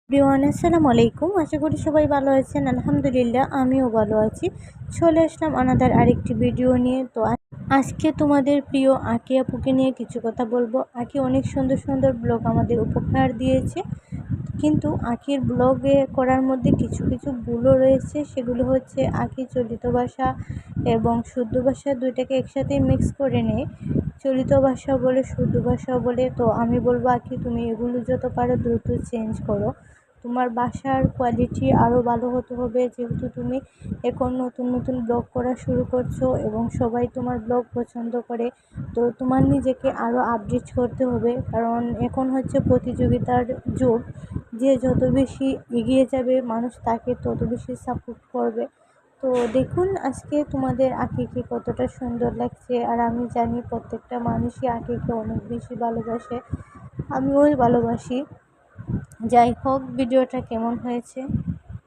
Everyone আসসালামু আলাইকুম। আশা করি সবাই ভালো আছেন। আলহামদুলিল্লাহ আমিও ভালো আছি। চলে আসলাম আনাদার আরেকটি ভিডিও নিয়ে। তো আজকে তোমাদের প্রিয় আঁকি আপুকে নিয়ে কিছু কথা বলবো। আঁকি অনেক সুন্দর সুন্দর ব্লগ আমাদের উপহার দিয়েছে, কিন্তু আঁকির ব্লগে করার মধ্যে কিছু কিছু ভুলও রয়েছে। সেগুলো হচ্ছে আঁকি চলিত ভাষা এবং শুদ্ধ ভাষা দুইটাকে একসাথে মিক্স করে নেয়, চলিত ভাষা বলে শুদ্ধ ভাষা বলে। তো আমি বলবো আঁকি তুমি এগুলো যত পারো দ্রুত চেঞ্জ করো। তোমার বাসার কোয়ালিটি আরও ভালো হতে হবে, যেহেতু তুমি এখন নতুন নতুন ব্লগ করা শুরু করছো এবং সবাই তোমার ব্লগ পছন্দ করে। তো তোমার নিজেকে আরও আপডেট করতে হবে, কারণ এখন হচ্ছে প্রতিযোগিতার যুগ। যে যত বেশি এগিয়ে যাবে মানুষ তাকে তত বেশি সাপোর্ট করবে। তো দেখুন আজকে তোমাদের আঁকিকে কতটা সুন্দর লাগছে। আর আমি জানি প্রত্যেকটা মানুষই আঁকিকে অনেক বেশি ভালোবাসে, আমিও ভালোবাসি। যাই হোক, ভিডিওটা কেমন হয়েছে